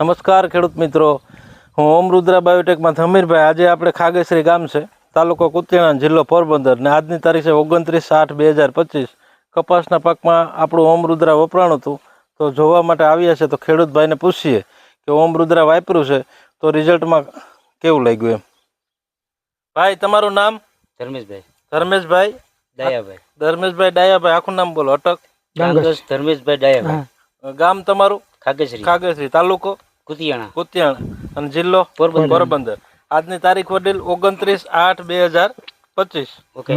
નમસ્કાર ખેડૂત મિત્રો, હું ઓમ રુદ્રા બાયોટેકમાં ધમીરભાઈ. આજે આપણે ખાગેસરી ગામ છે, તાલુકો કુતિયાણા, જિલ્લો પોરબંદર, ને આજની તારીખ છે 29/8/2025. કપાસના પાકમાં આપણું ઓમ રુદ્રા વપરાણું હતું, તો જોવા માટે આવ્યા છે. તો ખેડૂત ભાઈને પૂછીએ કે ઓમ રુદ્રા વાપર્યું છે તો રિઝલ્ટમાં કેવું લાગ્યું એમ. ભાઈ, તમારું નામ? ધર્મેશભાઈ. ધર્મેશભાઈ ડાયાભાઈ. ધર્મેશભાઈ ડાયાભાઈ, આખું નામ બોલો. અટક? ધર્મેશભાઈ ડાયાભાઈ. ગામ તમારું? ખાગેસરી. ખાગેસરી, તાલુકો કુતિયાણા. કુતિયાણા, અને જિલ્લો પોરબંદર. આજની તારીખ વડીલ 29/8/2025. ઓકે.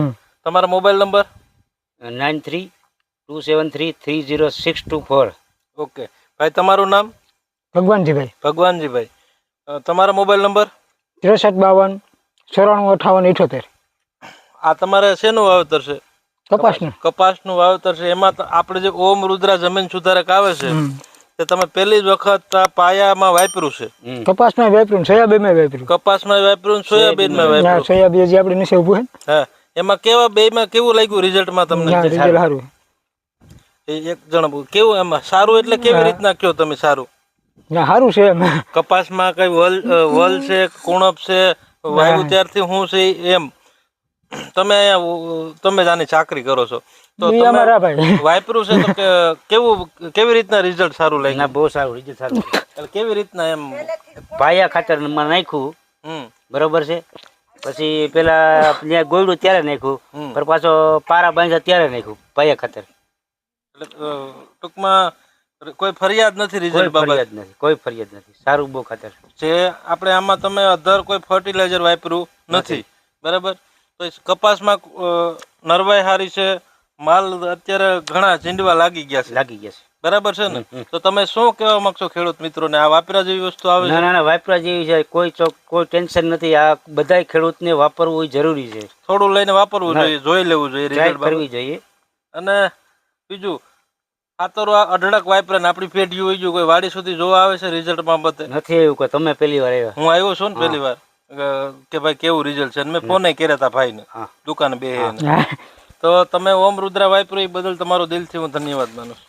તમારો મોબાઈલ નંબર? 9327330624. ઓકે ભાઈ, તમારું નામ? ભગવાનજીભાઈ. ભગવાનજીભાઈ. તમારો મોબાઈલ નંબર? 6352 9458 આ તમારે શેનું વાવેતર છે? કપાસનું. કપાસનું વાવેતર છે. એમાં આપણે જે ઓમ રુદ્રા જમીન સુધારક આવે છે તે તમે પહેલી જ વખત પાયામાં વાપર્યું છે? કપાસમાં વાપર્યું, સોયાબીનમાં વાપર્યું. કપાસમાં વાપર્યું, સોયાબીનમાં વાપર્યું. સોયાબીન જે આપણે નીચે ઊભું છે. હા, એમાં કેવા બેમાં કેવું લાગ્યું રિઝલ્ટમાં તમને? રિઝલ્ટ સારું. એક જણ કેવું એમાં સારું એટલે કેવી રીતના કયો તમે સારું? સારું છે એમ. કપાસમાં કઈ વલ છે, કુણપ છે, વાયુ ત્યારથી હું છે એમ? તમે તમે આની ચાકરી કરો છો તો વાપર્યું છે તો કેવી રીતના રિઝલ્ટ સારું લાગ્યું? બહુ સારું રિઝલ્ટ સારું. કેવી રીતના એમ? પાયા ખાતરમાં નાખ્યું, બરોબર છે. પછી પેલા ત્યાં ગોયડું ત્યારે નાખ્યું, પણ પાછો પારા બાંધ્યા ત્યારે નાખ્યું પાયા ખાતર. ટૂંકમાં કોઈ ફરિયાદ નથી રિઝલ્ટ બાબત? કોઈ ફરિયાદ નથી. સારું બહુ ખાતર છે. આપણે આમાં તમે અધર કોઈ ફર્ટિલાઇઝર વાપર્યું નથી, બરાબર? તો કપાસમાં નરવાઈ સારી છે, માલ અત્યારે ઘણા ઝીંડવા લાગી ગયા છે, બરાબર છે ને? તો તમે શું કહેવા માંગશો ખેડૂત મિત્રોને? આ વાપરા જેવી વસ્તુ આવે છે? ના, વાપરા જેવી છે. કોઈ ટેન્શન નથી. આ બધા ખેડૂતને વાપરવું જરૂરી છે. થોડું લઈને વાપરવું જોઈએ, જોઈ લેવું જોઈએ, રિઝલ્ટ કરવી જોઈએ. અને બીજું, ખાતરો આ અઢળક વાપરે ને આપણી પેઢી હોય ગયું, કોઈ વાડી સુધી જોવા આવે છે રિઝલ્ટ બાબતે? નથી આવ્યું. કે તમે પહેલી વાર આવ્યા? હું આવ્યો છું ને પહેલી વાર, કે ભાઈ કેવું રિઝલ્ટ છે. મેં ફોન કર્યા હતા ભાઈને, દુકાને બે. તો તમે ઓમ રુદ્રા વાપર્યું એ બદલ તમારો દિલથી હું ધન્યવાદ માનું છું.